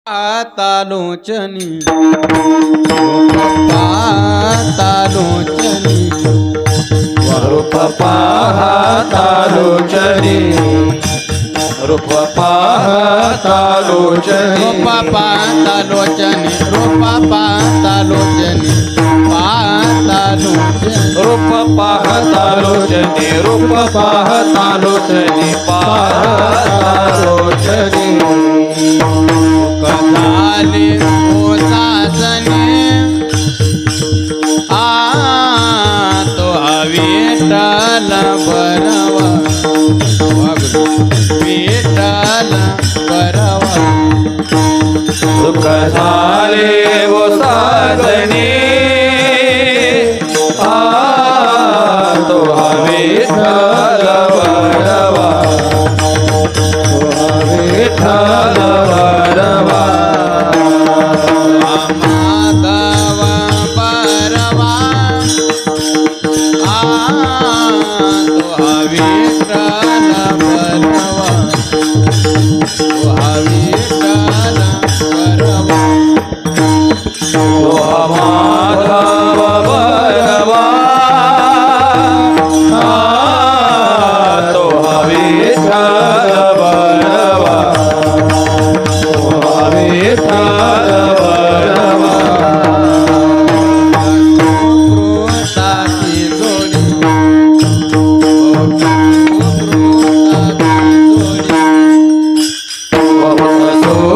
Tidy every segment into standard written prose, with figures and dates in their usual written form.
पातालोचनी पातालोचनी रूप पाहतालोचनी रूप पाहतालोचनी रूप पातालोचनी रूप पातालोचनी पातालोचनी रूप पाहतालोचनी रूप पाहतालोचनी पाहतालोचनी कधाली ओसासने तो विठ्ठल बरवा विठ्ठल बरवा सुख झाले वो साजणी तो विठ्ठल बरवा विठ्ठल बरवा माधव बरवा तो विठ्ठल बरवा विठ्ठल बरवा माधव बरवा तो विठ्ठल बरवा विठ्ठल बरवा कृताची जोडी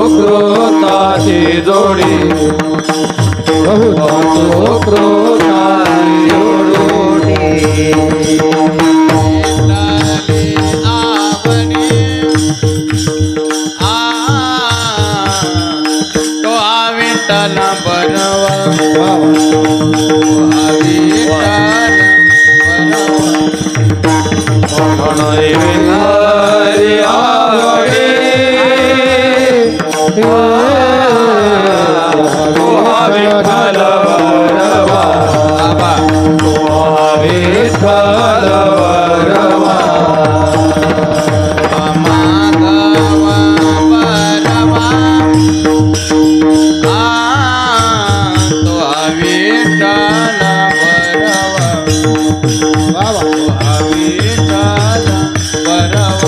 सुकृताची जोडी सुकृताची जोडी विठ्ठल बरवा विठ्ठल म्हणून विठ्ठल आवडे विठ्ठल बरवा विठ्ठल बरवा माधव बरवा तो विठ्ठल बरवा विठ्ठल बरवा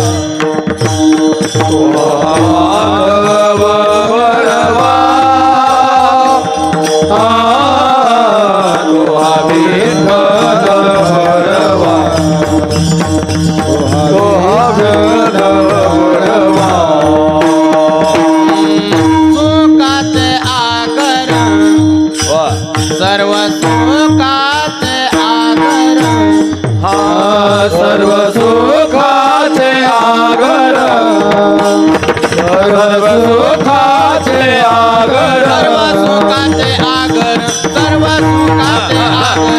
माधव बरवा विठ्ठल बरवा बरवा सुखाचे आगर सर्व सुखाचे आगर सर्व सुखाचे आगर सर्व सुखाचे आगर सर्व सुखाचे आगर सर्व सुखाचे आगर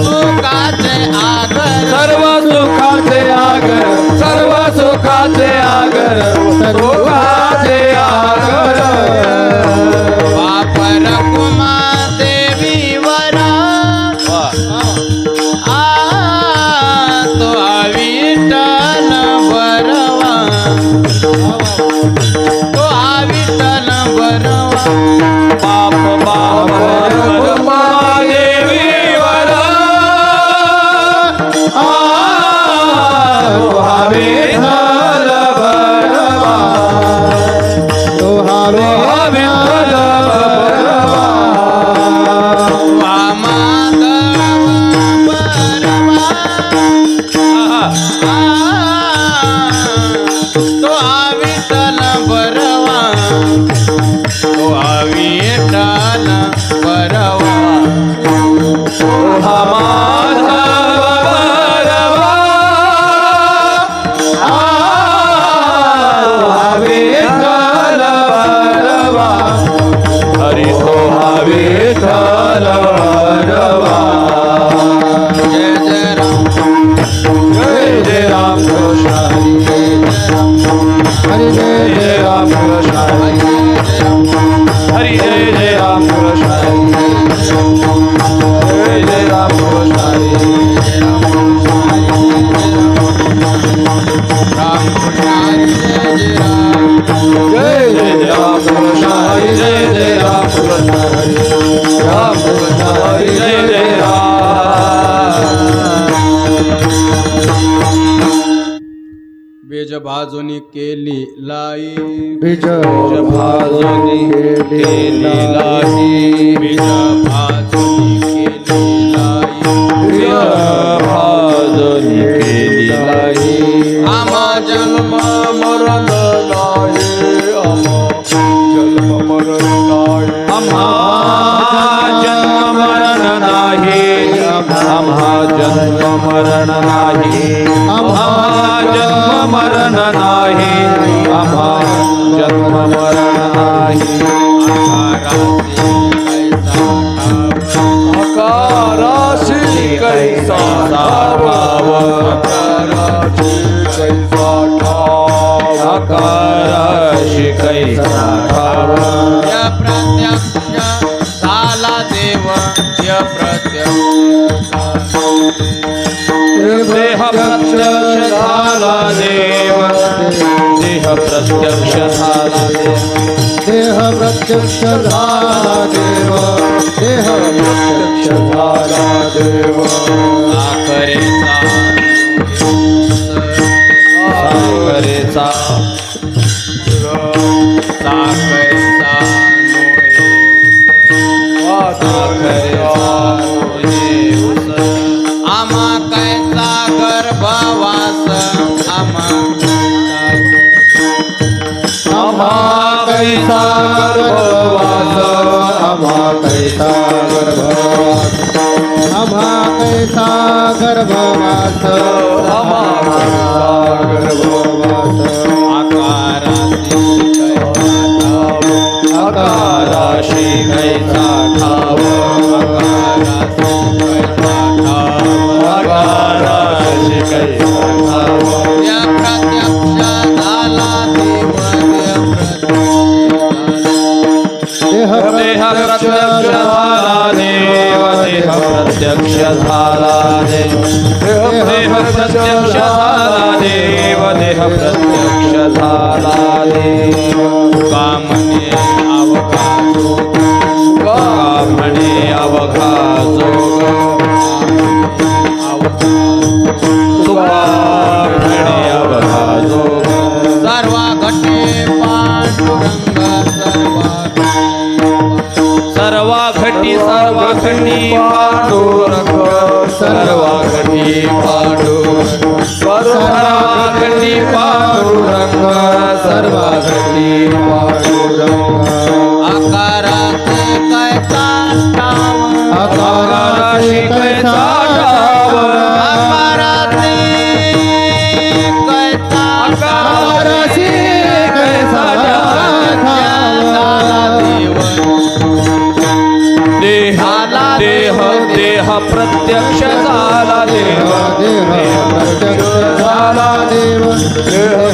सुखाचे आगर सर्व सुखाचे आगर सर्व सुखाचे आगर सुखाचे आगर वापर कुमा देवी वरा तो विठ्ठल बरवा तो विठ्ठल बरवा बाप बाप देवी वरा विठ्ठल बरवा विठ्ठल बरवा माधव बरवा तो विठ्ठल बरवा तो विठ्ठल बरवा माधव बरवा विठ्ठल बरवा हरी तो विठ्ठल बरवा जय जय राम जय जय राम कृष्ण हरी जय जय राम कृष्ण हरी जय जय राम कृष्ण जय जय राम कृष्ण राम कृष्ण जय जय राम जय जय राम कृष्ण हरी जय जय राम कृष्ण हरी राम कृष्ण हरी जय जय राम बीज भाजून केली लाई बीज भाजून केली लाई बीज भाजून केली लाई बीज भाजून केली लाई आम्हा जन्म मरण नाही आम्हा जन्म मरण नाही आम्हा जन्म मरण नाही आम्हा जन्म मरण नाही आम्हा जन्म मरण नाही आकाराशी कैसा ठाव आकाराशी कैसा ठाव य प्रत्यक्ष झाला देव य प्रत्यक्ष देह प्रत्यक्ष झाला देव देह प्रत्यक्ष झाला देव देह प्रत्यक्ष झाला देव देह प्रत्यक्ष झाला देव साखरेचा साखरेचा आम्हा कैचा गर्भवास आम्हा कैसा गर्भवास आम्हा कैसा गर्भवास आम्हा कैसा गर्भवास आम्हा कैसा गर्भवास आकाराशी कैसा ठाव आकाराशी कैसा ठाव य प्रत्यक्ष झाला देव देह प्रत्यक्ष झाला देव देह प्रत्यक्ष झाला देव देह प्रत्यक्ष झाला देव देह प्रत्यक्ष झाला देव कामने अवघा कामणे अवघा जोग तुकामणे अवघा जोग सर्व घटे पांडुरंग सर्व घटी पांडुरंग सर्व घटी पांडुरंग सर्व घटी पांडुरंग सर्व घटी पांडुरंग आकाराचे कैसा ठाव आकाराशी कैसा ठाव आकाराचे कैसा आकाराशी कैसा देह देह प्रत्यक्ष झाला देव देह प्रत्यक्ष झाला देव देह